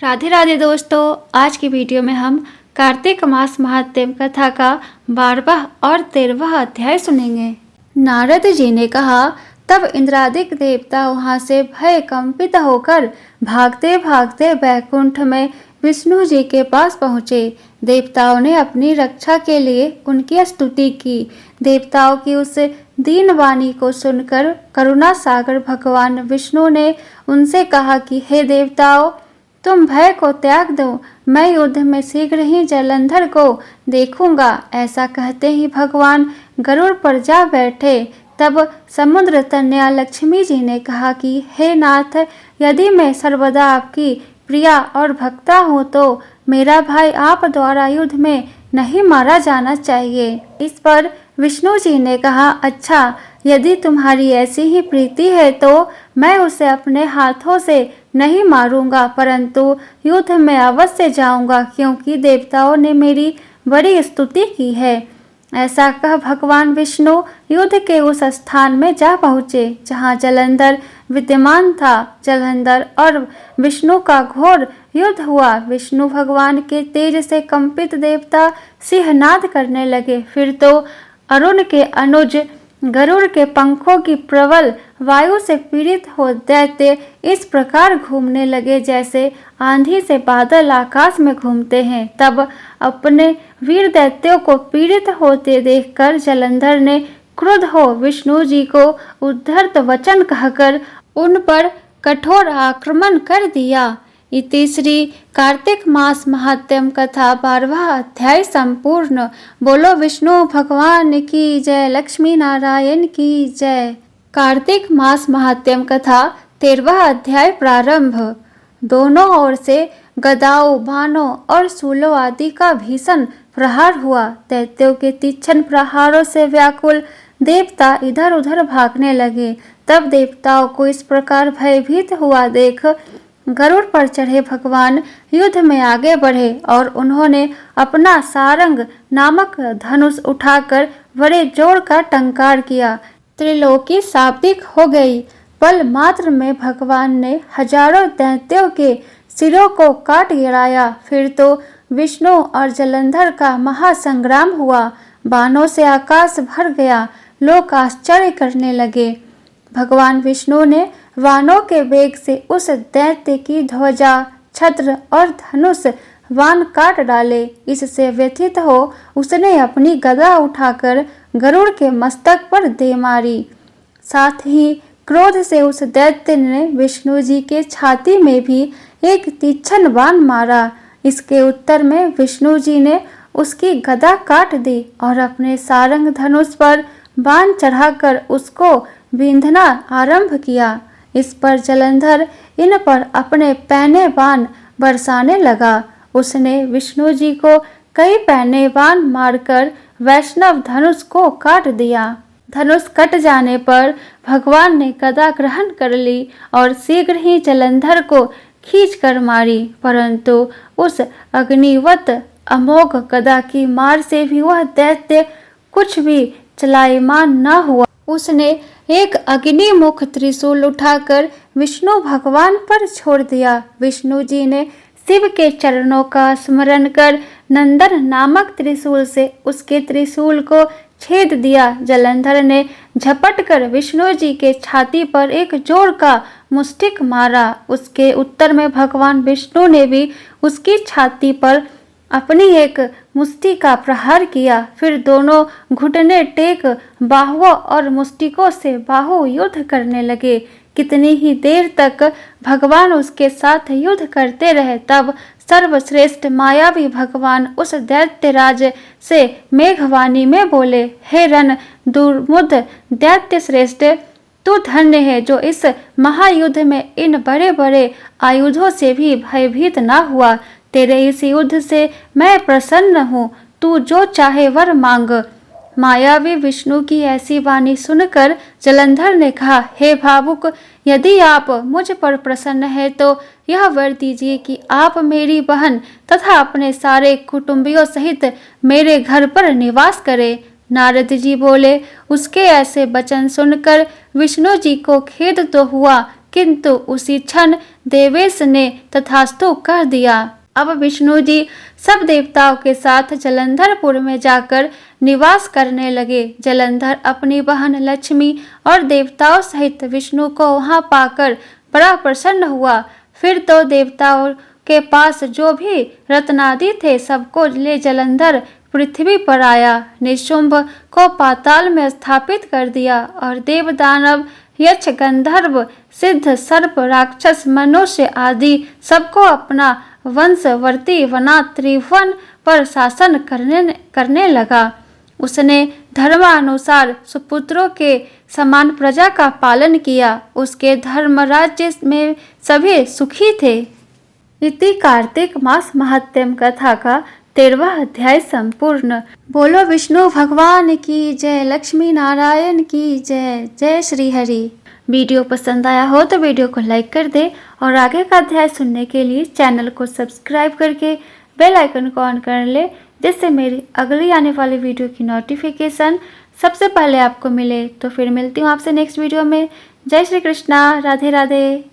राधे राधे दोस्तों, आज की वीडियो में हम कार्तिक मास महात्म्य कथा का 12वां और 13वां अध्याय सुनेंगे। नारद जी ने कहा, तब इंद्रादिक देवता वहां से भय कंपित होकर भागते भागते बैकुंठ में विष्णु जी के पास पहुँचे। देवताओं ने अपनी रक्षा के लिए उनकी स्तुति की। देवताओं की उस दीन वाणी को सुनकर करुणा सागर भगवान विष्णु ने उनसे कहा कि हे देवताओं, तुम भय को त्याग दो, मैं युद्ध में शीघ्र ही जलंधर को देखूंगा। ऐसा कहते ही भगवान गरुड़ पर जा बैठे। तब समुद्र तनया लक्ष्मी जी ने कहा कि हे नाथ, यदि मैं सर्वदा आपकी प्रिया और भक्ता हूँ तो मेरा भाई आप द्वारा युद्ध में नहीं मारा जाना चाहिए। इस पर विष्णु जी ने कहा, अच्छा, यदि तुम्हारी ऐसी ही प्रीति है तो मैं उसे अपने हाथों से नहीं मारूंगा, परंतु युद्ध में अवश्य जाऊंगा, क्योंकि देवताओं ने मेरी बड़ी स्तुति की है। ऐसा कह भगवान विष्णु युद्ध के उस स्थान में जा पहुँचे जहाँ जलंधर विद्यमान था। जलंधर और विष्णु का घोर युद्ध हुआ। विष्णु भगवान के तेज से कंपित देवता सिंहनाद करने लगे। फिर तो अरुण के अनुज गरुड़ के पंखों की प्रबल वायु से पीड़ित हो दैत्य इस प्रकार घूमने लगे जैसे आंधी से बादल आकाश में घूमते हैं। तब अपने वीर दैत्यों को पीड़ित होते देखकर जलंधर ने क्रुद्ध हो विष्णु जी को उद्धत वचन कहकर उन पर कठोर आक्रमण कर दिया। इति श्री कार्तिक मास महात्म्य कथा 12वां अध्याय संपूर्ण। बोलो विष्णु भगवान की जय, लक्ष्मी नारायण की जय। कार्तिक मास महात्म्य कथा 13वां अध्याय प्रारंभ। दोनों ओर से गदाओं, बाणों और शूलों आदि का भीषण प्रहार हुआ। दैत्यों के तीक्ष्ण प्रहारों से व्याकुल देवता इधर उधर भागने लगे। तब देवताओं को इस प्रकार भयभीत हुआ देख गरुड़ पर चढ़े भगवान युद्ध में आगे बढ़े और उन्होंने अपना सारंग नामक धनुष उठाकर बड़े जोर का टंकार किया। त्रिलोकी शाब्दिक हो गई। पल मात्र में भगवान ने हजारों दैत्यों के सिरों को काट गिराया। फिर तो विष्णु और जलंधर का महासंग्राम हुआ। बाणों से आकाश भर गया। लोग आश्चर्य करने लगे। भगवान विष्णु ने वानों के वेग से उस दैत्य की ध्वजा, छत्र और धनुष वान काट डाले। इससे व्यथित हो उसने अपनी गदा उठाकर गरुड़ के मस्तक पर दे मारी। साथ ही क्रोध से उस दैत्य ने विष्णु जी के छाती में भी एक तीक्ष्ण बाण मारा। इसके उत्तर में विष्णु जी ने उसकी गदा काट दी और अपने सारंग धनुष पर बाण चढ़ाकर उसको बींधना आरंभ किया। इस पर जलंधर इन पर अपने पैने बाण बरसाने लगा। उसने विष्णु जी को कई पैने बाण मारकर वैष्णव धनुष को काट दिया। धनुष कट जाने पर भगवान ने गदा ग्रहण कर ली और शीघ्र ही जलंधर को खींच कर मारी, परंतु उस अग्निवत अमोघ गदा की मार से भी वह दैत्य कुछ भी चलायमान न हुआ। उसने एक अग्निमुख त्रिशूल उठाकर विष्णु भगवान पर छोड़ दिया। विष्णु जी ने शिव के चरणों का स्मरण कर नंदन नामक त्रिशूल से उसके त्रिशूल को छेद दिया। जलंधर ने झपट कर विष्णु जी के छाती पर एक जोर का मुष्टिक मारा। उसके उत्तर में भगवान विष्णु ने भी उसकी छाती पर अपनी एक मुष्टि का प्रहार किया। फिर दोनों घुटने टेक बाहुओं और मुष्टिकों से बाहु युद्ध करने लगे। कितनी ही देर तक भगवान उसके साथ युद्ध करते रहे। तब सर्वश्रेष्ठ मायावी भगवान उस दैत्यराज से मेघवाणी में बोले, हे रण दुर्मुद दैत्य श्रेष्ठ, तू धन्य है जो इस महायुद्ध में इन बड़े बड़े आयुधों से भी भयभीत न हुआ। तेरे इस युद्ध से मैं प्रसन्न हूँ। तू जो चाहे वर मांग। मायावी विष्णु की ऐसी वाणी सुनकर जलंधर ने कहा, हे भावुक, यदि आप मुझ पर प्रसन्न है तो यह वर दीजिए कि आप मेरी बहन तथा अपने सारे कुटुंबियों सहित मेरे घर पर निवास करें। नारद जी बोले, उसके ऐसे वचन सुनकर विष्णु जी को खेद तो हुआ, किंतु उसी क्षण देवेश ने तथास्तु कह दिया। अब विष्णु जी सब देवताओं के साथ जलंधरपुर में जाकर निवास करने लगे। जलंधर अपनी बहन लक्ष्मी और देवताओं सहित विष्णु को वहां पाकर बड़ा प्रसन्न हुआ। फिर तो देवताओं के पास जो भी रत्नादि थे सबको ले जलंधर पृथ्वी पर आया। निशुंभ को पाताल में स्थापित कर दिया और देव दानव यक्ष गंधर्व सिद्ध सर्प राक्षस मनुष्य आदि सबको अपना वंशवर्ती बना त्रिभुवन पर शासन करने लगा। उसने धर्मानुसार सुपुत्रों के समान प्रजा का पालन किया। उसके धर्म राज्य में सभी सुखी थे। इति कार्तिक मास महात्म्य कथा का 13वां अध्याय संपूर्ण। बोलो विष्णु भगवान की जय, लक्ष्मी नारायण की जय। जय श्री हरि। वीडियो पसंद आया हो तो वीडियो को लाइक कर दे और आगे का अध्याय सुनने के लिए चैनल को सब्सक्राइब करके बेल आइकन को ऑन कर ले, जिससे मेरी अगली आने वाली वीडियो की नोटिफिकेशन सबसे पहले आपको मिले। तो फिर मिलती हूँ आपसे नेक्स्ट वीडियो में। जय श्री कृष्णा, राधे राधे।